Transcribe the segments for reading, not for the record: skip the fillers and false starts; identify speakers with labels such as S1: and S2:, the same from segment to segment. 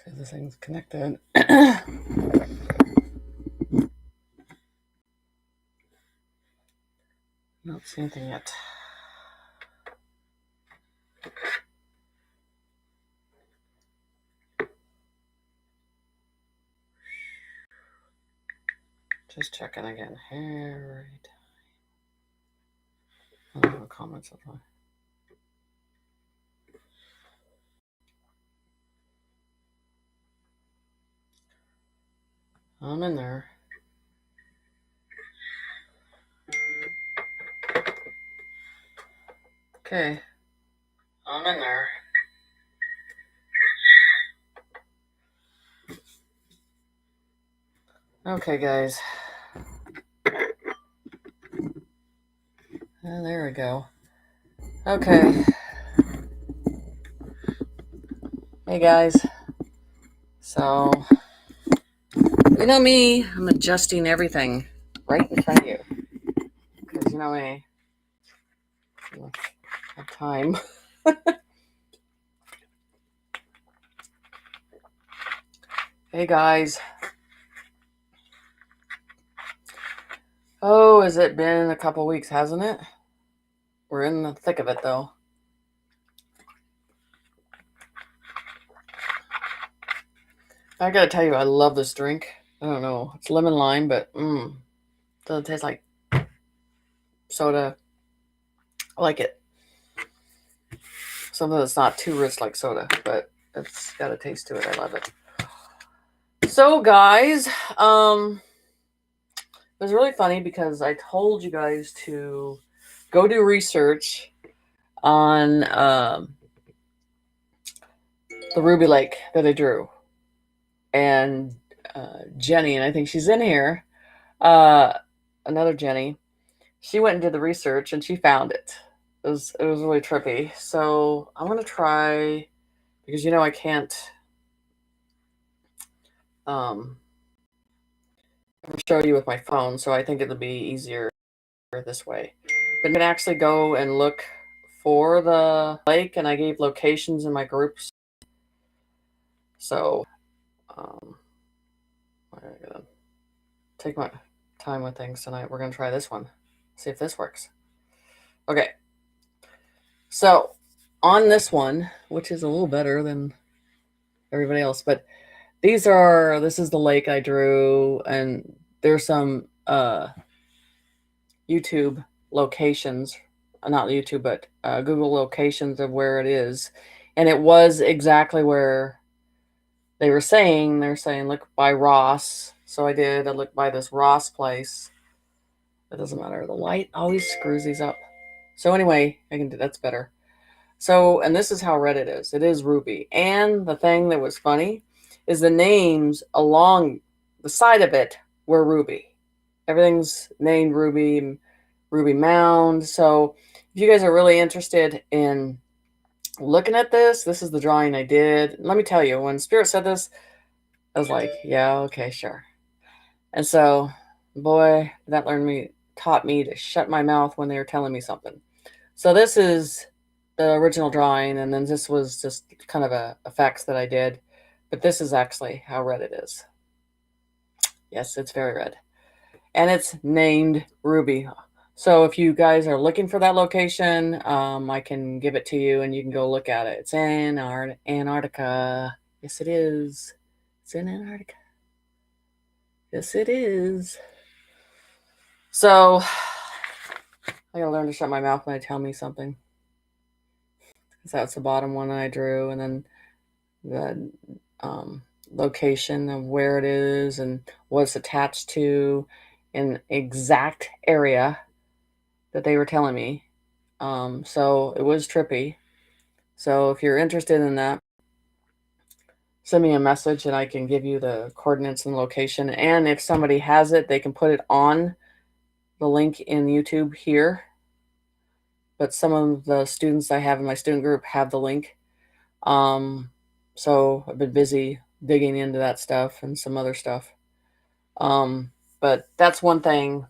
S1: See if this thing's connected. Not see anything yet. Just checking again. Every time. I don't have comments up there. I'm in there. Okay. I'm in there. Okay, guys. There we go. Okay. Hey, guys. So, you know me, I'm adjusting everything right in front of you. Because you know me, I don't have time. Hey, guys. Oh, has it been a couple weeks, hasn't it? We're in the thick of it, though. I gotta tell you, I love this drink. I don't know. It's lemon lime, but doesn't taste like soda. I like it. Something that's not too rich like soda, but it's got a taste to it. I love it. So, guys, it was really funny because I told you guys to go do research on the Ruby Lake that I drew. And Jenny, and I think she's in here, another Jenny, she went and did the research and she found it. It was really trippy. So I'm going to try, because I can't show you with my phone, so I think it'll be easier this way. But you can actually go and look for the lake, and I gave locations in my groups. So I'm gonna take my time with things tonight. We're gonna try this one, see if this works. Okay, so on this one, which is a little better than everybody else, but this is the lake I drew, and there's some YouTube locations, not YouTube, but Google locations of where it is. And it was exactly where they were saying. They're saying, look by Ross. So I looked by this Ross place. It doesn't matter. The light always screws these up. So anyway, that's better. So, and this is how red it is. It is ruby. And the thing that was funny is the names along the side of it were ruby. Everything's named Ruby Mound. So if you guys are really interested in looking at this is the drawing I did. Let me tell you, when Spirit said this, I was like, yeah, okay, sure. And so, boy, that taught me to shut my mouth when they were telling me something. So this is the original drawing, and then this was just kind of a effects that I did. But this is actually how red it is. Yes, it's very red. And it's named Ruby. So if you guys are looking for that location, I can give it to you and you can go look at it. It's in Antarctica. Yes, it is. It's in Antarctica. Yes, it is. So I gotta learn to shut my mouth when they tell me something. Because that's the bottom one I drew, and then the location of where it is and what it's attached to, an exact area that they were telling me. So it was trippy. So if you're interested in that, send me a message and I can give you the coordinates and location. And if somebody has it, they can put it on the link in YouTube here. But some of the students I have in my student group have the link. So I've been busy digging into that stuff and some other stuff. But that's one thing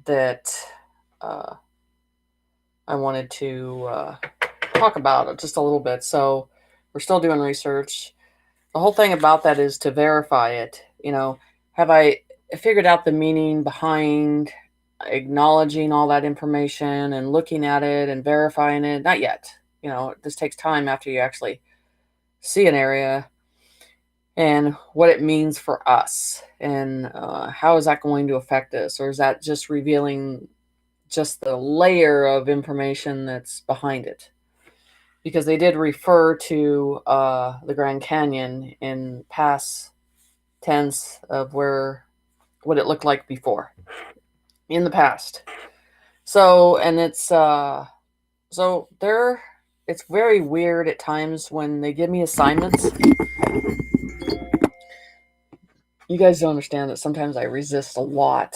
S1: that I wanted to talk about just a little bit. So we're still doing research. The whole thing about that is to verify it. Have I figured out the meaning behind acknowledging all that information and looking at it and verifying it? Not yet. This takes time after you actually see an area and what it means for us, and how is that going to affect us, or is that just revealing just the layer of information that's behind it? Because they did refer to the Grand Canyon in past tense of what it looked like before in the past. So, and it's very weird at times when they give me assignments. You guys don't understand that sometimes I resist a lot.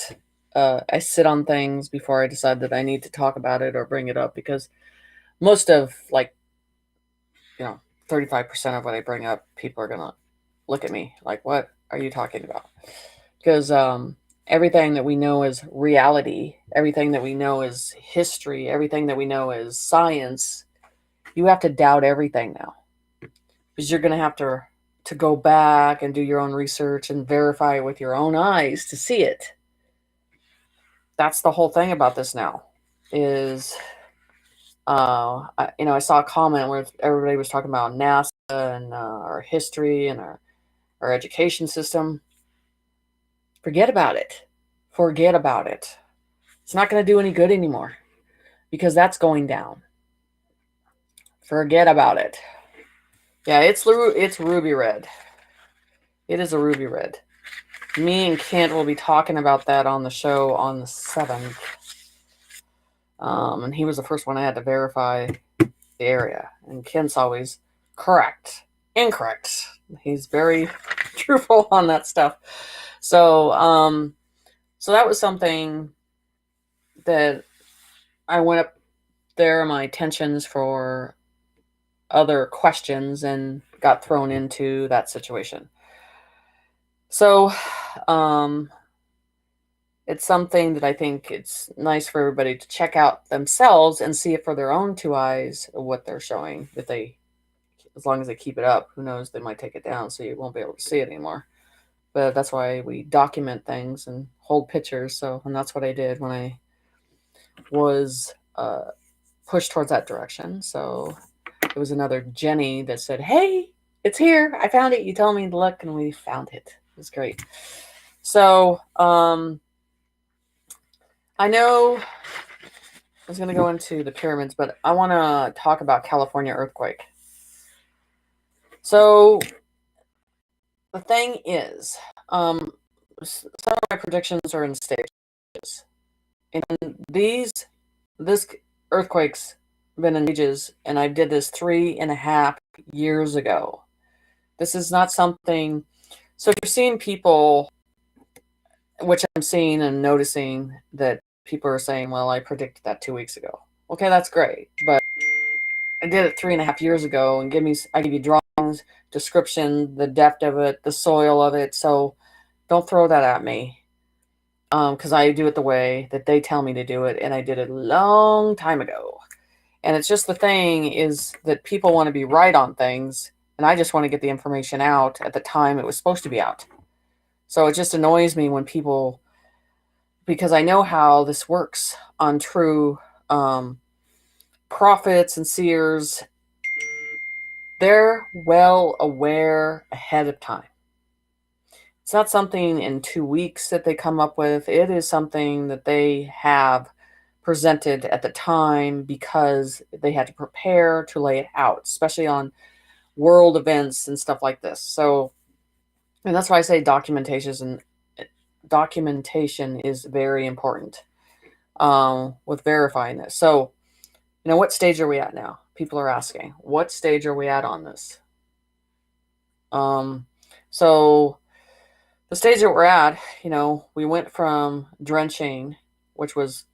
S1: I sit on things before I decide that I need to talk about it or bring it up, because most of, like, 35% of what I bring up, people are going to look at me like, what are you talking about? Because everything that we know is reality, everything that we know is history, everything that we know is science. You have to doubt everything now, because you're going to have to go back and do your own research and verify it with your own eyes to see it. That's the whole thing about this now. Is I saw a comment where everybody was talking about NASA and our history and our education system. Forget about it. Forget about it. It's not going to do any good anymore, because that's going down. Forget about it. Yeah, it's ruby red. It is a ruby red. Me and Kent will be talking about that on the show on the 7th. And he was the first one I had to verify the area. And Kent's always correct. Incorrect. He's very truthful on that stuff. So that was something that I went up there, my intentions for other questions, and got thrown into that situation. So it's something that I think it's nice for everybody to check out themselves and see it for their own two eyes, what they're showing. As long as they keep it up, who knows, they might take it down so you won't be able to see it anymore. But that's why we document things and hold pictures. And that's what I did when I was pushed towards that direction. So it was another Jenny that said, "Hey, it's here. I found it. You told me to look, and we found it." It was great. So I know I was going to go into the pyramids, but I want to talk about California earthquake. So the thing is, some of my predictions are in stages, and this earthquake's been in stages, and I did this 3.5 years ago. This is not something. So you're seeing people, which I'm seeing and noticing, that people are saying, "Well, I predicted that 2 weeks ago." Okay, that's great, but I did it 3.5 years ago, and I give you drawings, description, the depth of it, the soil of it. So don't throw that at me, because I do it the way that they tell me to do it, and I did it a long time ago. And it's just the thing is that people want to be right on things, and I just want to get the information out at the time it was supposed to be out. So it just annoys me when people, because I know how this works on true prophets and seers. They're well aware ahead of time. It's not something in 2 weeks that they come up with. It is something that they have presented at the time, because they had to prepare to lay it out, especially on world events and stuff like this. So, and that's why I say documentation is very important with verifying this. So, what stage are we at now? People are asking, what stage are we at on this? So the stage that we're at, we went from drenching, which was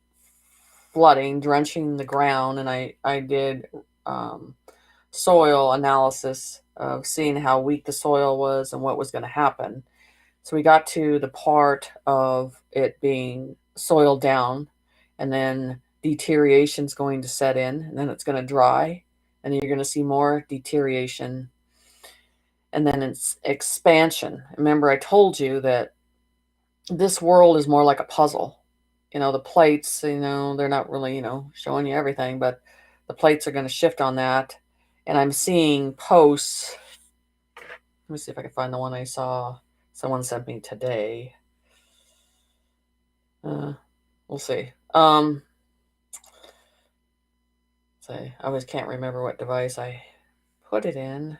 S1: flooding, drenching the ground, and I did soil analysis of seeing how weak the soil was and what was going to happen. So we got to the part of it being soiled down, and then deterioration is going to set in, and then it's going to dry, and then you're going to see more deterioration. and then it's expansion. Remember, I told you that this world is more like a puzzle. The plates, they're not really, showing you everything, but the plates are going to shift on that. And I'm seeing posts. Let me see if I can find the one I saw someone sent me today. We'll see. I always can't remember what device I put it in,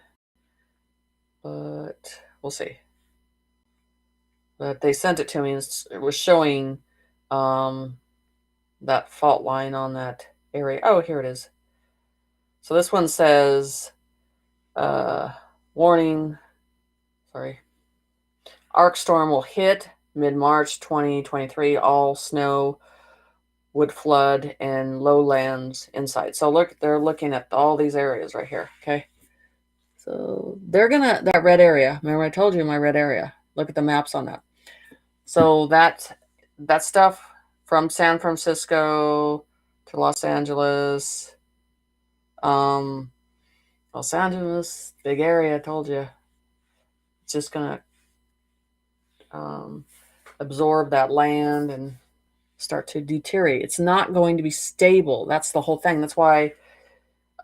S1: but we'll see. But they sent it to me, and it was showing that fault line on that area. Oh, here it is. So this one says, warning, sorry, arc storm will hit mid-March 2023. All snow would flood and lowlands inside. So look, they're looking at all these areas right here, okay? So they're that red area, remember I told you my red area. Look at the maps on that. So that stuff from San Francisco to Los Angeles, big area, I told you. It's just going to absorb that land and start to deteriorate. It's not going to be stable. That's the whole thing. That's why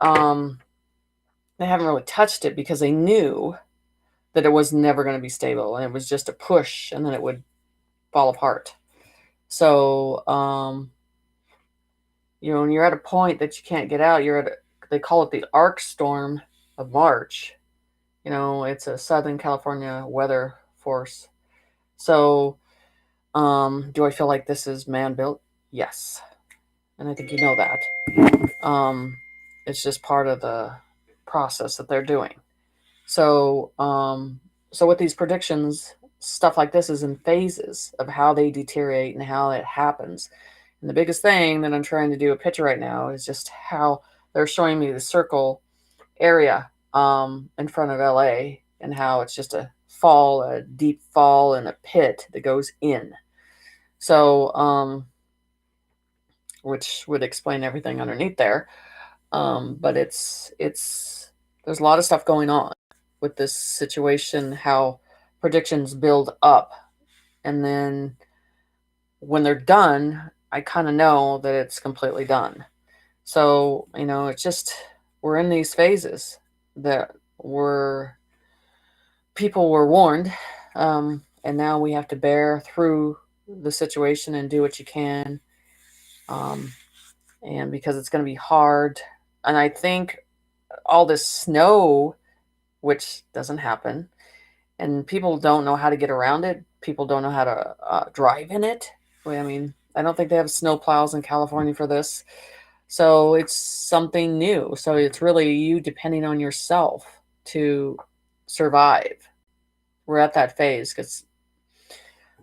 S1: they haven't really touched it, because they knew that it was never going to be stable, and it was just a push, and then it would fall apart. So, when you're at a point that you can't get out, they call it the arc storm of March. It's a Southern California weather force. So, do I feel like this is man-built? Yes. And I think you know that. It's just part of the process that they're doing. So, with these predictions, stuff like this is in phases of how they deteriorate and how it happens. And the biggest thing that I'm trying to do a picture right now is just how they're showing me the circle area in front of LA, and how it's just a deep fall in a pit that goes in. So, which would explain everything underneath there. But there's a lot of stuff going on with this situation, how predictions build up, and then when they're done, I kind of know that it's completely done. So, it's just, we're in these phases that people were warned, and now we have to bear through the situation and do what you can, and because it's going to be hard. And I think all this snow, which doesn't happen, and people don't know how to get around it. People don't know how to drive in it. I don't think they have snow plows in California for this. So it's something new. So it's really you depending on yourself to survive. We're at that phase.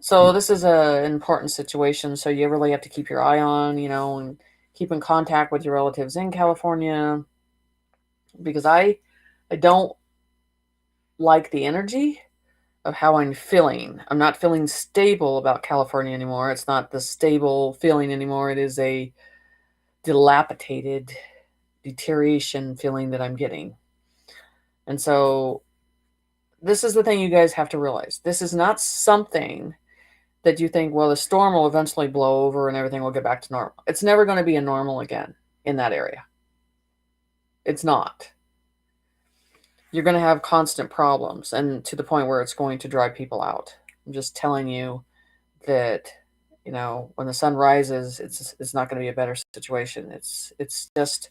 S1: So this is an important situation. So you really have to keep your eye on, and keep in contact with your relatives in California, because I don't like the energy of how I'm feeling. I'm not feeling stable about California anymore. It's not the stable feeling anymore. It is a dilapidated deterioration feeling that I'm getting. And so this is the thing you guys have to realize. This is not something that you think, well, the storm will eventually blow over and everything will get back to normal. It's never going to be a normal again in that area. It's not. You're going to have constant problems, and to the point where it's going to drive people out. I'm just telling you that, when the sun rises, it's not going to be a better situation. It's just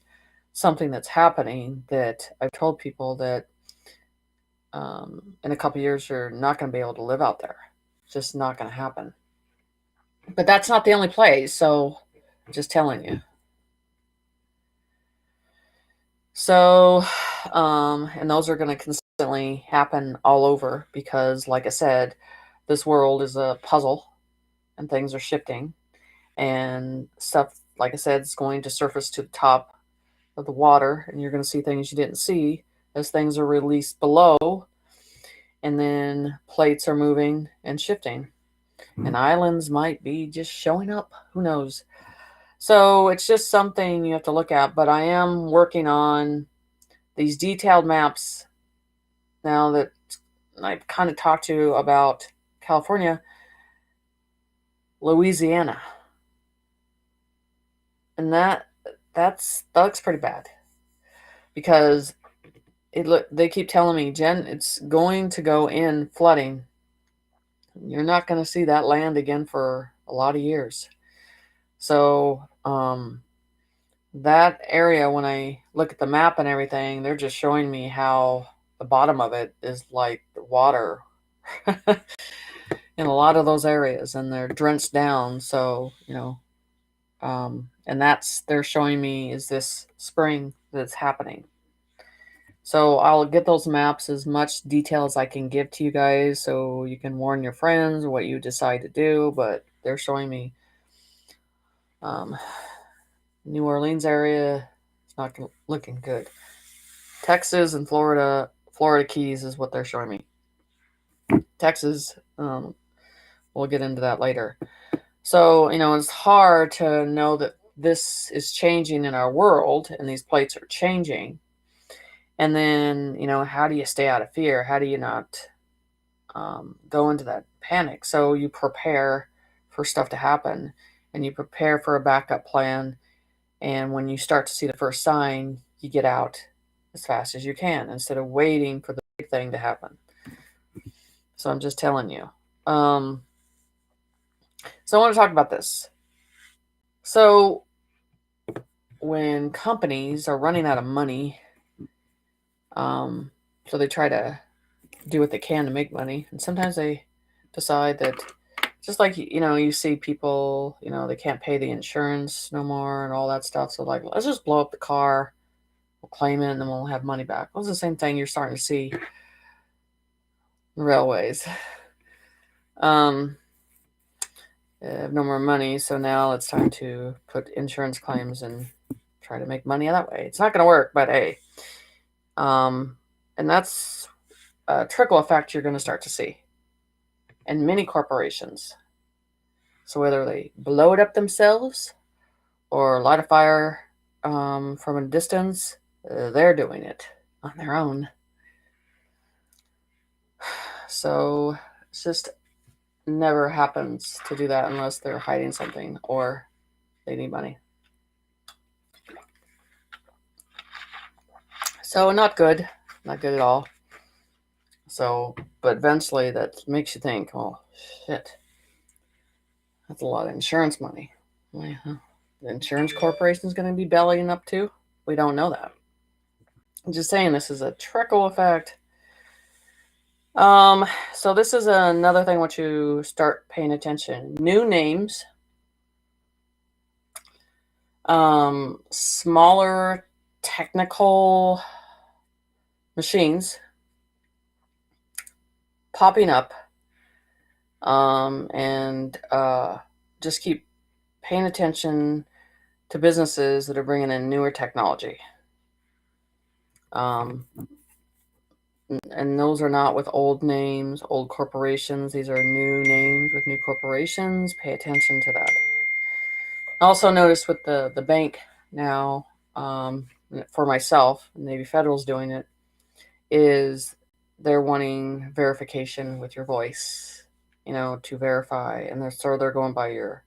S1: something that's happening that I've told people that in a couple of years you're not going to be able to live out there. It's just not going to happen. But that's not the only place, so I'm just telling you. So, and those are going to consistently happen all over, because, like I said, this world is a puzzle and things are shifting, and stuff, like I said, is going to surface to the top of the water, and you're going to see things you didn't see as things are released below, and then plates are moving and shifting, and islands might be just showing up. Who knows? So it's just something you have to look at. But I am working on these detailed maps now that I've kind of talked to you about California, Louisiana, and that looks pretty bad because they keep telling me, Jen, it's going to go in flooding. You're not going to see that land again for a lot of years. So that area, when I look at the map and everything, they're just showing me how the bottom of it is like water in a lot of those areas, and they're drenched down. So and they're showing me is this spring that's happening. So I'll get those maps as much detail as I can give to you guys so you can warn your friends what you decide to do. But they're showing me New Orleans area. It's not looking good. Texas and Florida Keys is what they're showing me. Texas, we'll get into that later. So, it's hard to know that this is changing in our world and these plates are changing. And then, how do you stay out of fear? How do you not go into that panic? So you prepare for stuff to happen and you prepare for a backup plan. And when you start to see the first sign, you get out as fast as you can instead of waiting for the big thing to happen. So I'm just telling you. So I want to talk about this. So when companies are running out of money, so they try to do what they can to make money, and sometimes they decide that, just like you see people, they can't pay the insurance no more and all that stuff. So like, let's just blow up the car, we'll claim it, and then we'll have money back. Well, it's the same thing you're starting to see in railways. Have no more money, so now it's time to put insurance claims and try to make money that way. It's not going to work, but hey, and that's a trickle effect you're going to start to see in many corporations. So whether they blow it up themselves or light a fire from a distance, they're doing it on their own. So it's just never happens to do that unless they're hiding something or they need money. So not good at all. So, but eventually that makes you think, oh shit, that's a lot of insurance money. The insurance corporation is going to be bellying up too? We don't know that. I'm just saying this is a trickle effect. So this is another thing I want you to start paying attention. New names. Smaller technical machines popping up. And just keep paying attention to businesses that are bringing in newer technology. And those are not with old names, old corporations. These are new names with new corporations. Pay attention to that. Also notice with the bank now, for myself, Navy Federal's doing it, is they're wanting verification with your voice, to verify. And they're going by your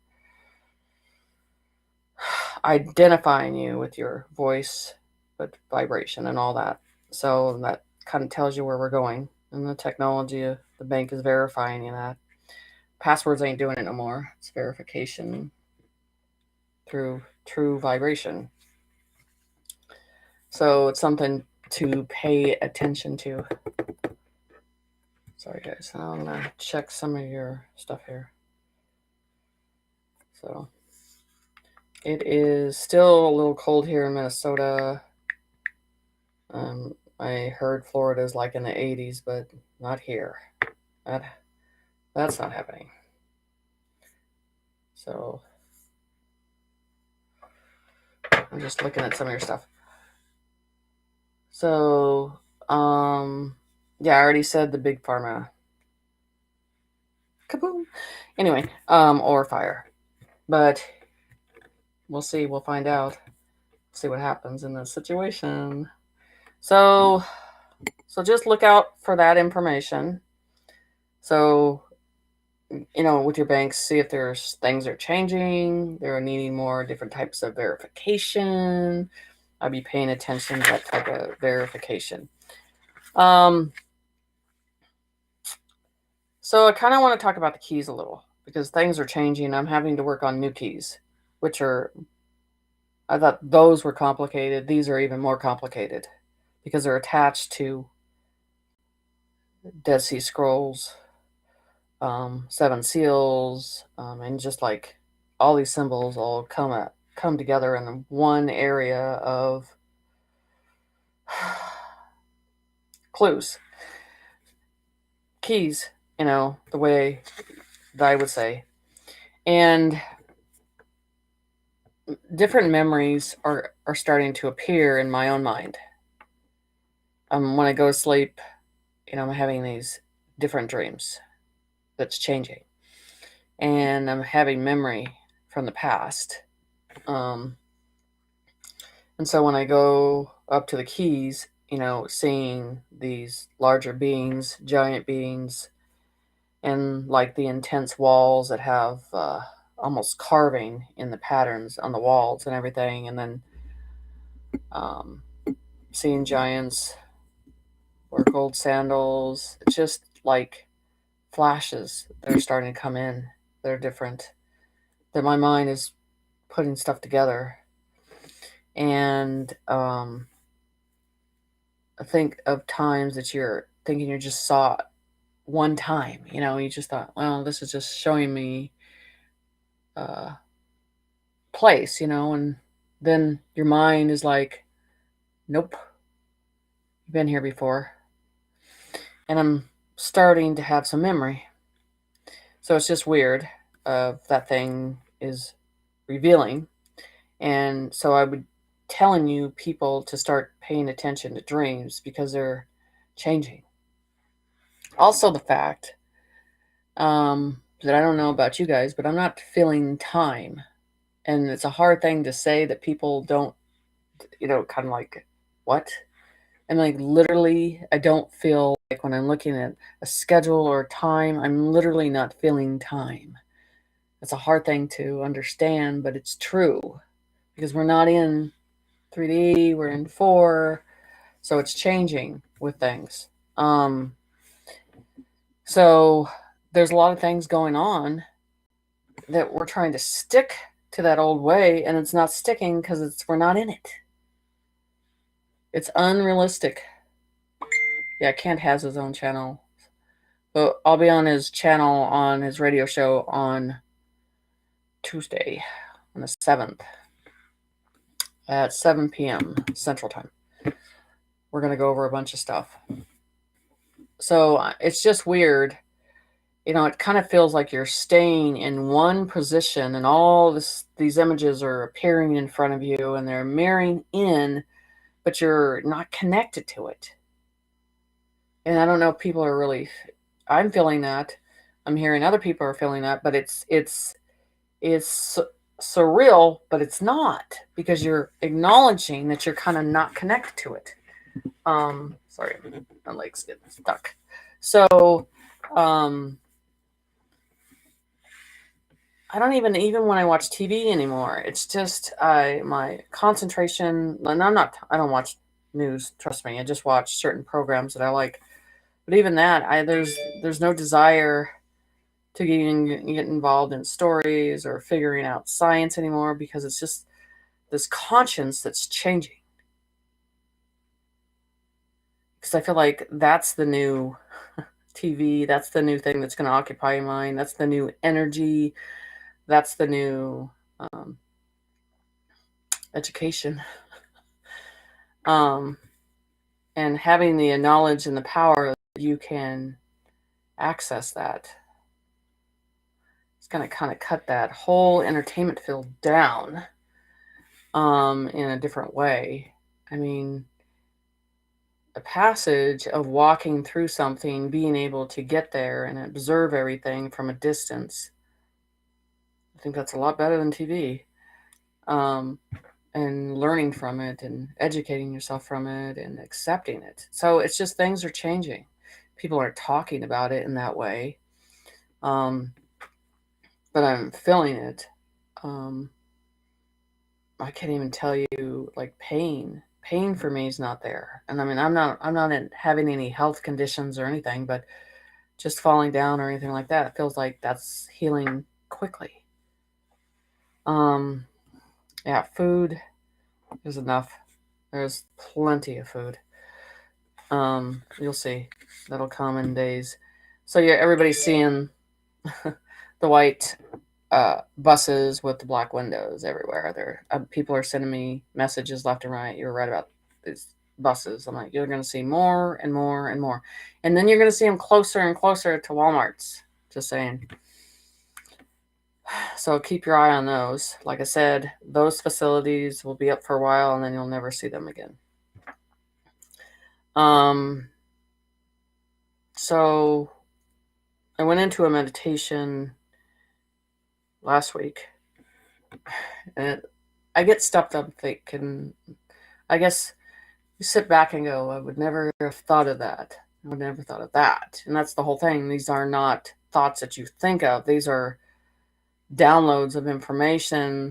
S1: identifying you with your voice, but vibration and all that. So that kind of tells you where we're going. And the technology of the bank is verifying you that. Passwords ain't doing it no more. It's verification through true vibration. So it's something to pay attention to. Sorry guys, I'm gonna check some of your stuff here. So it is still a little cold here in Minnesota. I heard Florida's like in the 80s, but not here. That's not happening. So I'm just looking at some of your stuff. So, yeah, I already said the big pharma. Kaboom. Anyway, or fire. But we'll see. We'll find out. See what happens in this situation. So, So just look out for that information. So, with your banks, see if there's things are changing, they're needing more different types of verification. I'd be paying attention to that type of verification. So I kind of want to talk about the keys a little because things are changing. I'm having to work on new keys, which are, I thought those were complicated. These are even more complicated because they're attached to Dead Sea Scrolls, Seven Seals, and just like all these symbols all come together in one area of clues, keys. The way that I would say, and different memories are starting to appear in my own mind. When I go to sleep, I'm having these different dreams that's changing, and I'm having memory from the past. Um, and so when I go up to the keys, seeing these larger beings, giant beings, and like the intense walls that have almost carving in the patterns on the walls and everything, and then um, seeing giants wear gold sandals. It's just like flashes that are starting to come in. They're different. That my mind is putting stuff together. And I think of times that you're thinking you just saw it one time. You just thought, well, this is just showing me a place, and then your mind is like, nope, you've been here before. And I'm starting to have some memory. So it's just weird. That thing is revealing. And so I would telling you people to start paying attention to dreams because they're changing. Also, the fact that I don't know about you guys, but I'm not feeling time. And it's a hard thing to say that people don't, kind of like, what? And like literally, I don't feel like when I'm looking at a schedule or time, I'm literally not feeling time. It's a hard thing to understand, but it's true because we're not in 3D, we're in 4, so it's changing with things. So there's a lot of things going on that we're trying to stick to that old way, and it's not sticking because we're not in it. It's unrealistic. Yeah, Kent has his own channel, but I'll be on his channel on his radio show on Tuesday, on the 7th, at 7 p.m. Central Time. We're going to go over a bunch of stuff. So it's just weird. It kind of feels like you're staying in one position and these images are appearing in front of you and they're mirroring in, but you're not connected to it. And I don't know if people are really, I'm feeling that. I'm hearing other people are feeling that, but it's surreal, but it's not because you're acknowledging that you're kind of not connected to it. Sorry, my legs get stuck. So, I don't even when I watch TV anymore. It's just my concentration. And I don't watch news. Trust me. I just watch certain programs that I like. But even that, there's no desire to get involved in stories or figuring out science anymore because it's just this conscience that's changing. Because I feel like that's the new TV. That's the new thing that's going to occupy your mind. That's the new energy. That's the new education. And having the knowledge and the power that you can access that. It's going to kind of cut that whole entertainment field down in a different way. I mean, a passage of walking through something, being able to get there and observe everything from a distance. I think that's a lot better than TV. and learning from it and educating yourself from it and accepting it. So it's just things are changing. People aren't talking about it in that way, um, but I'm feeling it. Um, I can't even tell you, like, pain. Pain for me is not there, and I mean I'm not having any health conditions or anything, but just falling down or anything like that, it feels like that's healing quickly. Um, yeah, food is enough. There's plenty of food. You'll see. That'll come in days. So yeah, everybody's seeing the white buses with the black windows everywhere. There, people are sending me messages left and right. You're right about these buses. I'm like, you're going to see more and more and more, and then you're going to see them closer and closer to WalMarts. Just saying. So keep your eye on those. Like I said, those facilities will be up for a while, and then you'll never see them again. So I went into a meditation last week, and I get stuffed up thinking, I guess you sit back and go, I would never have thought of that. I would never thought of that. And that's the whole thing. These are not thoughts that you think of. These are downloads of information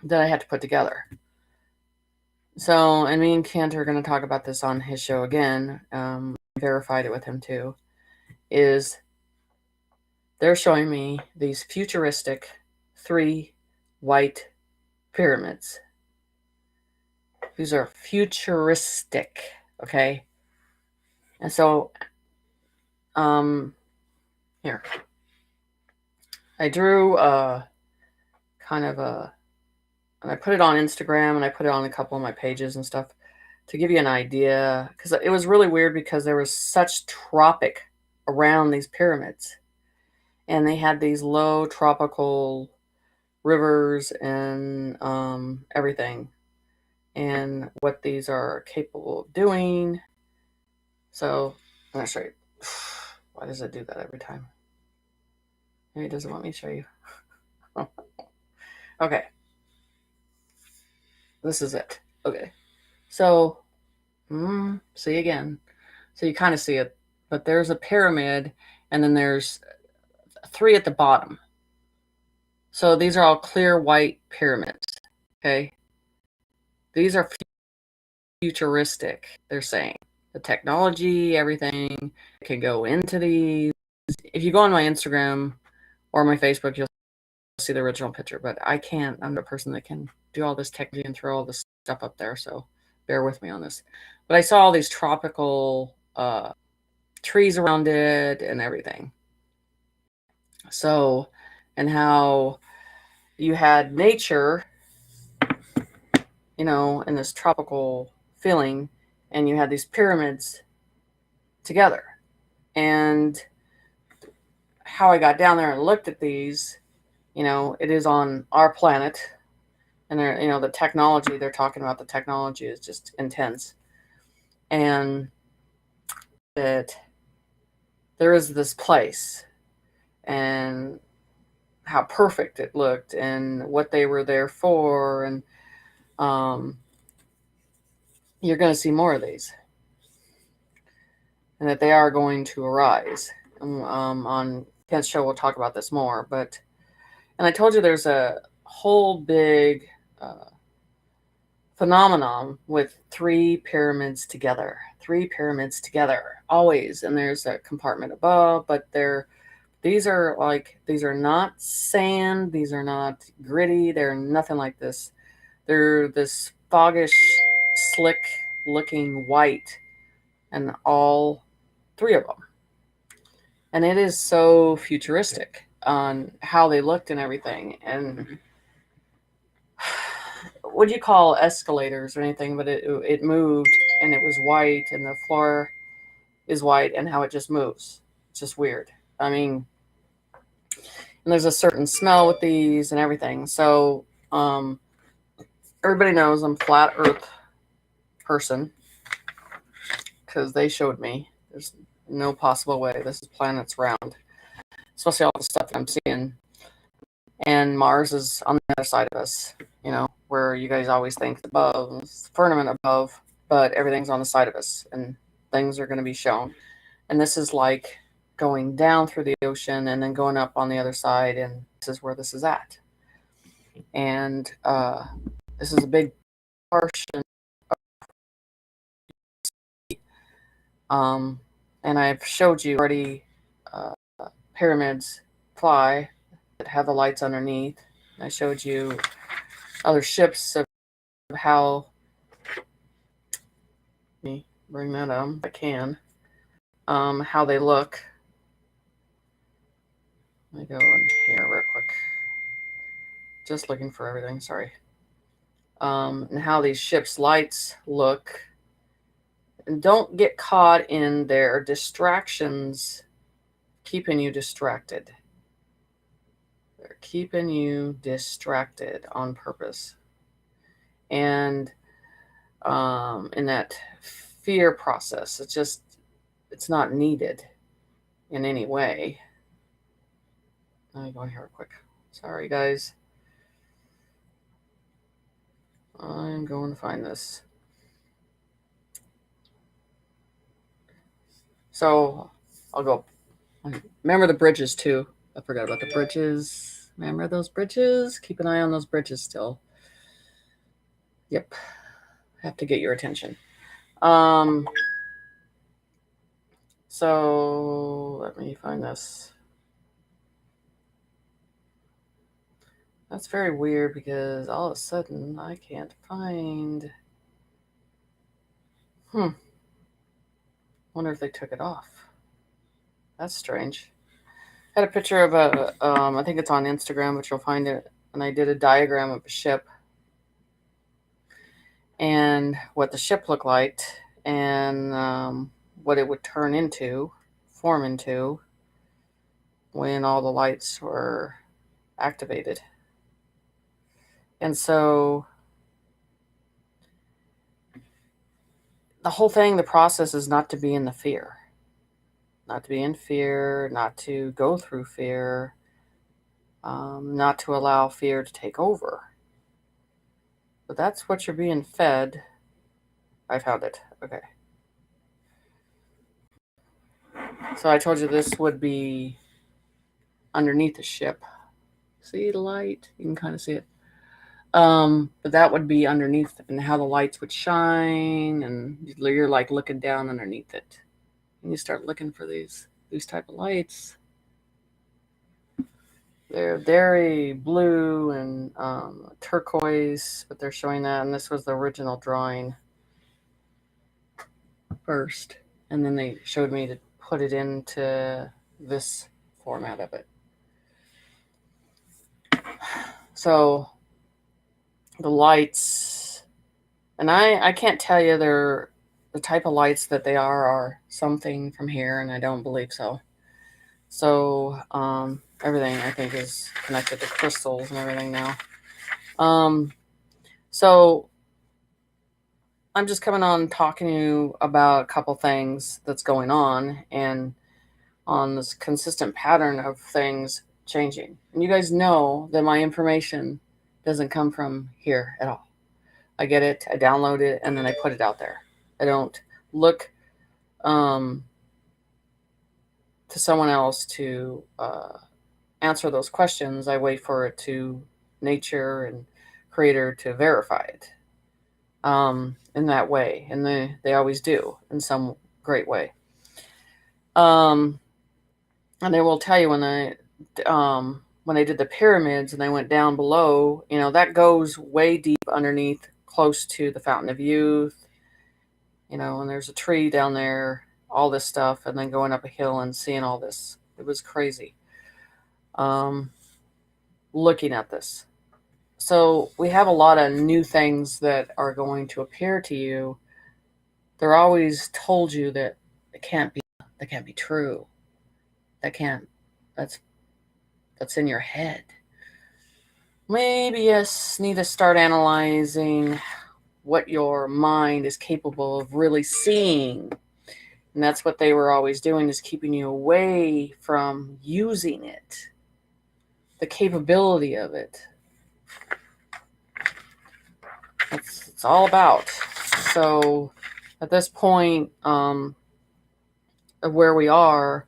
S1: that I had to put together. So, and me and Kent are going to talk about this on his show again. Verified it with him too. Is they're showing me these futuristic 3 white pyramids. These are futuristic, okay? And so, here. I drew kind of and I put it on Instagram and I put it on a couple of my pages and stuff to give you an idea, because it was really weird because there was such tropic around these pyramids, and they had these low tropical rivers and everything, and what these are capable of doing. So I'm gonna show you. Why does it do that every time? Maybe it doesn't want me to show you. Okay. This is it. Okay. So, see again. So you kind of see it, but there's a pyramid, and then there's 3 at the bottom. So these are all clear white pyramids. Okay. These are futuristic, they're saying. The technology, everything can go into these. If you go on my Instagram or my Facebook, you'll see the original picture, but I can't. I'm the person that can do all this technology and throw all this stuff up there, so bear with me on this. But I saw all these tropical trees around it and everything. So, and how you had nature, in this tropical feeling, and you had these pyramids together. And how I got down there and looked at these, it is on our planet, and the technology they're talking about, the technology is just intense, and that there is this place, and how perfect it looked, and what they were there for, and you're going to see more of these, and that they are going to arise. On Kent's show, we'll talk about this more, and I told you there's a whole big phenomenon with 3 pyramids together. 3 pyramids together, always. And there's a compartment above, but these are not sand, these are not gritty, they're nothing like this. They're this foggish, slick looking white, and all 3 of them. And it is so futuristic on how they looked and everything. And what do you call escalators or anything, but it moved, and it was white, and the floor is white, and how it just moves. It's just weird. I mean, and there's a certain smell with these and everything. So everybody knows I'm flat earth person, because they showed me there's no possible way this planet's round, especially all the stuff that I'm seeing. And Mars is on the other side of us, where you guys always think above, firmament above, but everything's on the side of us, and things are going to be shown. And this is like going down through the ocean and then going up on the other side, and this is where this is at. And this is a big portion. And I've showed you already pyramids fly that have the lights underneath. I showed you other ships of how, let me bring that up if I can, how they look. Let me go in here real quick. Just looking for everything, sorry. And how these ships' lights look. And don't get caught in their distractions keeping you distracted. They're keeping you distracted on purpose. And in that fear process, it's not needed in any way. Let me go in here real quick. Sorry, guys. I'm going to find this. So I'll go. Remember the bridges too. I forgot about the bridges. Remember those bridges? Keep an eye on those bridges still. Yep. Have to get your attention. So let me find this. That's very weird because all of a sudden I can't find. Wonder if they took it off. That's strange. I had a picture of I think it's on Instagram, but you'll find it. And I did a diagram of a ship and what the ship looked like and what it would form into when all the lights were activated. And so the whole thing, the process is not to be in the fear. Not to be in fear, not to go through fear, not to allow fear to take over. But that's what you're being fed. I found it. Okay. So I told you this would be underneath the ship. See the light? You can kind of see it. But that would be underneath and how the lights would shine, and you're like looking down underneath it. And you start looking for these type of lights. They're very blue and turquoise, but they're showing that, and this was the original drawing first, and then they showed me to put it into this format of it. So the lights, and I can't tell you they're the type of lights that they are something from here, and I don't believe so. So everything I think is connected to crystals and everything now. So I'm just coming on talking to you about a couple things that's going on and on this consistent pattern of things changing. And you guys know that my information doesn't come from here at all. I get it, I download it, and then I put it out there. I don't look to someone else to answer those questions. I wait for it to nature and creator to verify it in that way. And they always do in some great way. And they will tell you when they did the pyramids and they went down below, that goes way deep underneath, close to the Fountain of Youth, and there's a tree down there, all this stuff, and then going up a hill and seeing all this. It was crazy. Looking at this. So we have a lot of new things that are going to appear to you. They're always told you that it can't be true. That's in your head. Maybe you need to start analyzing what your mind is capable of really seeing. And that's what they were always doing, is keeping you away from using it. The capability of it. It's all about. So at this point of where we are,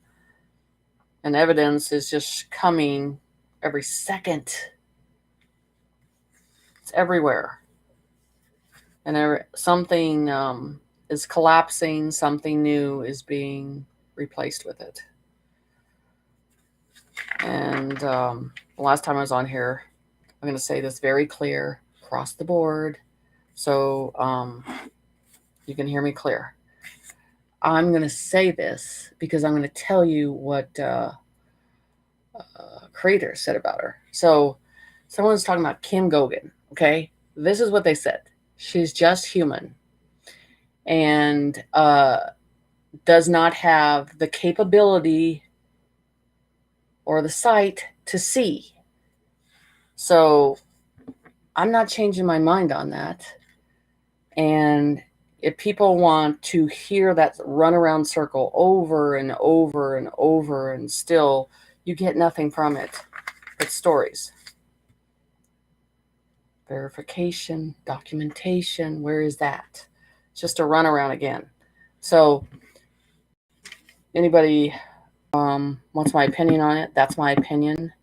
S1: and evidence is just coming every second. It's everywhere. And something is collapsing, something new is being replaced with it. And the last time I was on here, I'm going to say this very clear across the board so you can hear me clear. I'm going to say this because I'm going to tell you what creator said about her. So someone was talking about Kim Gogan, okay? This is what they said. She's just human and does not have the capability or the sight to see. So I'm not changing my mind on that. And if people want to hear that runaround circle over and over and over and still you get nothing from it but stories. Verification, documentation, where is that? It's just a runaround again. So anybody wants my opinion on it, that's my opinion.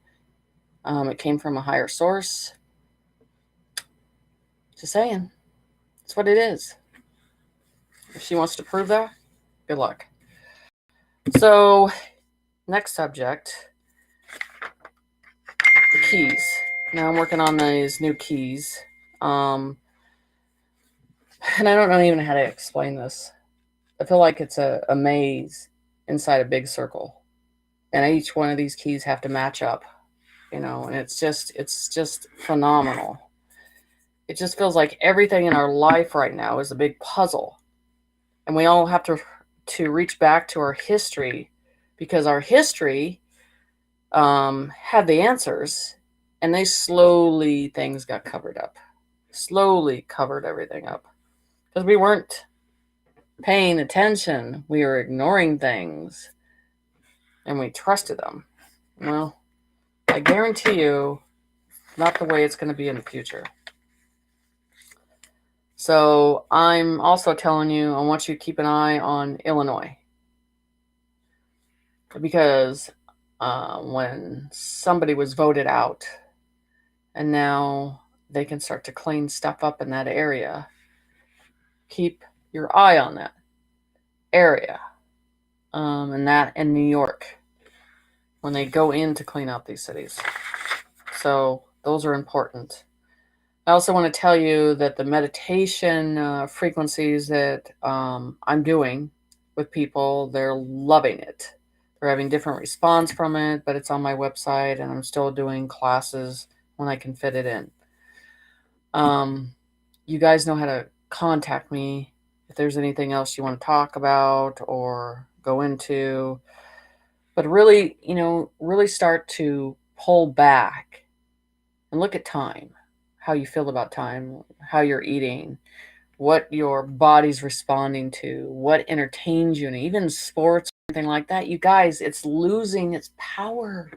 S1: It came from a higher source. Just saying. That's what it is. If she wants to prove that, good luck. So, next subject, the keys. Now I'm working on these new keys. And I don't know even how to explain this. I feel like it's a maze inside a big circle. And each one of these keys have to match up, and it's just phenomenal. It just feels like everything in our life right now is a big puzzle. And we all have to reach back to our history because our history had the answers, and things got covered up. Slowly covered everything up because we weren't paying attention. We were ignoring things, and we trusted them. Well, I guarantee you, not the way it's going to be in the future. So I'm also telling you, I want you to keep an eye on Illinois. Because when somebody was voted out, and now they can start to clean stuff up in that area, keep your eye on that area. And that in New York, when they go in to clean out these cities. So those are important. I also want to tell you that the meditation frequencies that I'm doing with people, they're loving it. They're having different response from it, but it's on my website, and I'm still doing classes when I can fit it in. You guys know how to contact me if there's anything else you want to talk about or go into. But really, really start to pull back and look at time, how you feel about time, how you're eating, what your body's responding to, what entertains you, and even sports or anything like that. You guys, it's losing its power.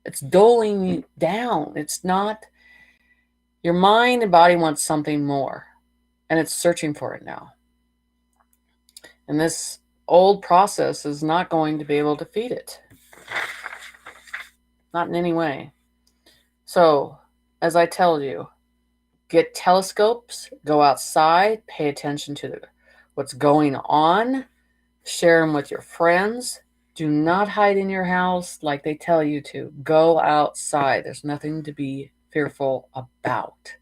S1: It's doling down. It's not. Your mind and body wants something more, and it's searching for it now. And this old process is not going to be able to feed it. Not in any way. So, as I tell you, get telescopes, go outside, pay attention to what's going on, share them with your friends. Do not hide in your house like they tell you to. Go outside. There's nothing to be fearful about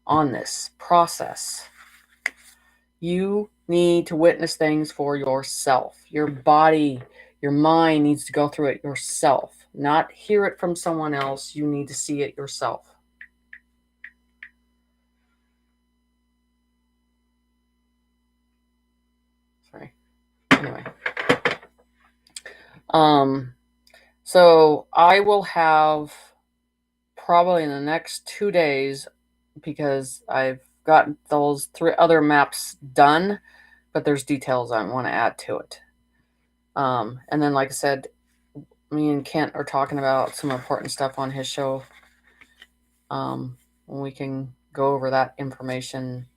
S1: on this process. You need to witness things for yourself. Your body, your mind needs to go through it yourself, not hear it from someone else. You need to see it yourself. Sorry. Anyway. So I will have probably in the next 2 days, because I've got those 3 other maps done, but there's details I want to add to it. And then, like I said, me and Kent are talking about some important stuff on his show. When we can go over that information.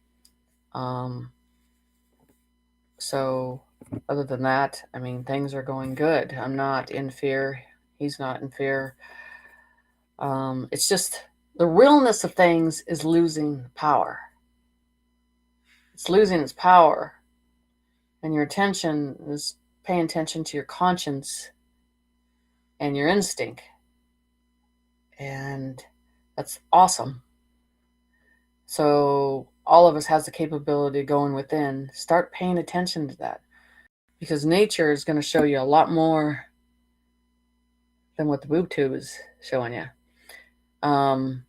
S1: So other than that, I mean, things are going good. I'm not in fear. He's not in fear. It's just the realness of things is losing power. It's losing its power. And your attention is paying attention to your conscience and your instinct. And that's awesome. So all of us has the capability of going within. Start paying attention to that. Because nature is going to show you a lot more than what the boob tube is showing you. And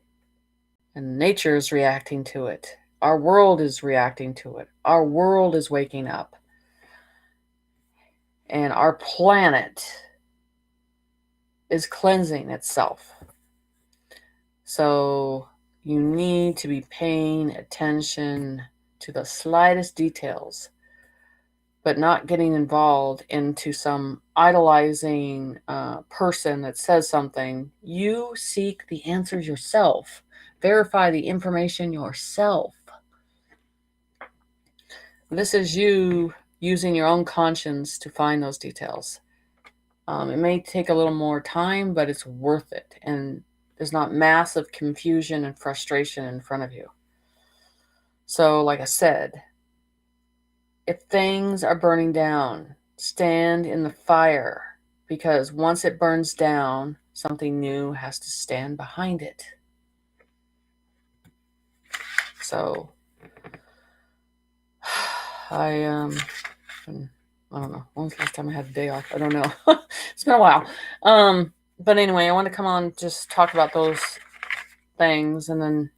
S1: nature is reacting to it. Our world is reacting to it. Our world is waking up. And our planet is cleansing itself. So you need to be paying attention to the slightest details, but not getting involved into some idolizing person that says something. You seek the answers yourself. Verify the information yourself. This is you using your own conscience to find those details. It may take a little more time, but it's worth it. And there's not massive confusion and frustration in front of you. So, like I said, if things are burning down, stand in the fire, because once it burns down, something new has to stand behind it. So, I don't know. When was the last time I had a day off? I don't know. It's been a while. But anyway, I want to come on, just talk about those things, and then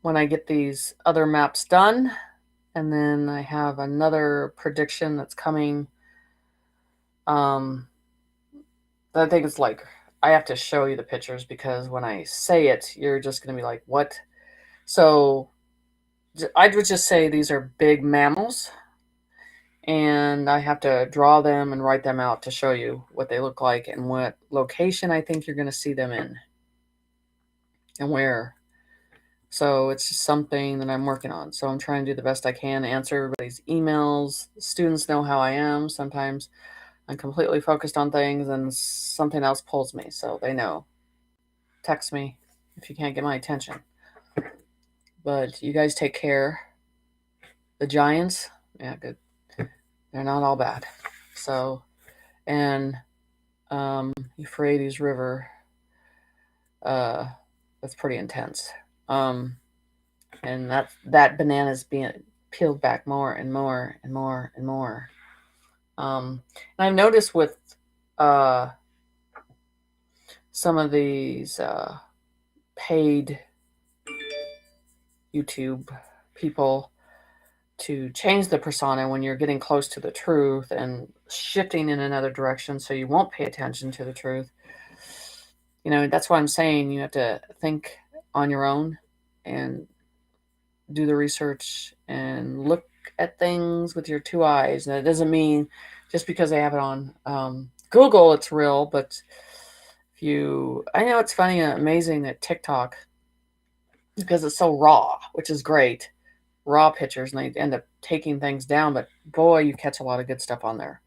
S1: when I get these other maps done, and then I have another prediction that's coming. I think it's like, I have to show you the pictures, because when I say it, you're just going to be like, what? So I would just say these are big mammals, and I have to draw them and write them out to show you what they look like and what location I think you're going to see them in and where. So it's just something that I'm working on. So I'm trying to do the best I can, answer everybody's emails. Students know how I am. Sometimes I'm completely focused on things and something else pulls me. So they know. Text me if you can't get my attention. But you guys take care. The Giants, yeah, good. They're not all bad. So, and Euphrates River, that's pretty intense. And that banana's being peeled back more and more and more and more. And I've noticed with some of these paid YouTube people to change the persona when you're getting close to the truth and shifting in another direction so you won't pay attention to the truth. You know, that's why I'm saying you have to think on your own and do the research and look at things with your two eyes. And it doesn't mean just because they have it on Google it's real, but if you, I know it's funny and amazing that TikTok, because it's so raw, which is great, raw pictures, and they end up taking things down, but boy, you catch a lot of good stuff on there.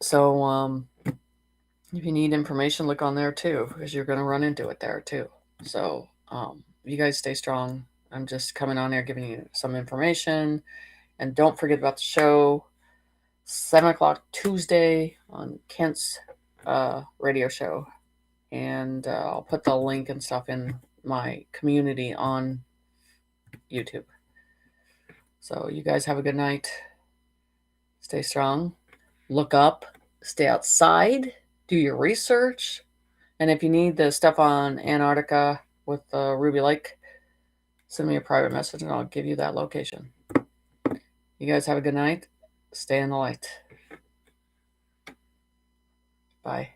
S1: So if you need information, look on there too, because you're going to run into it there too. So you guys stay strong. I'm just coming on there giving you some information, and don't forget about the show, 7 o'clock Tuesday on Kent's radio show, and I'll put the link and stuff in my community on YouTube. So you guys have a good night. Stay strong. Look up. Stay outside. Do your research. And if you need the stuff on Antarctica with Ruby Lake, send me a private message and I'll give you that location. You guys have a good night. Stay in the light. Bye.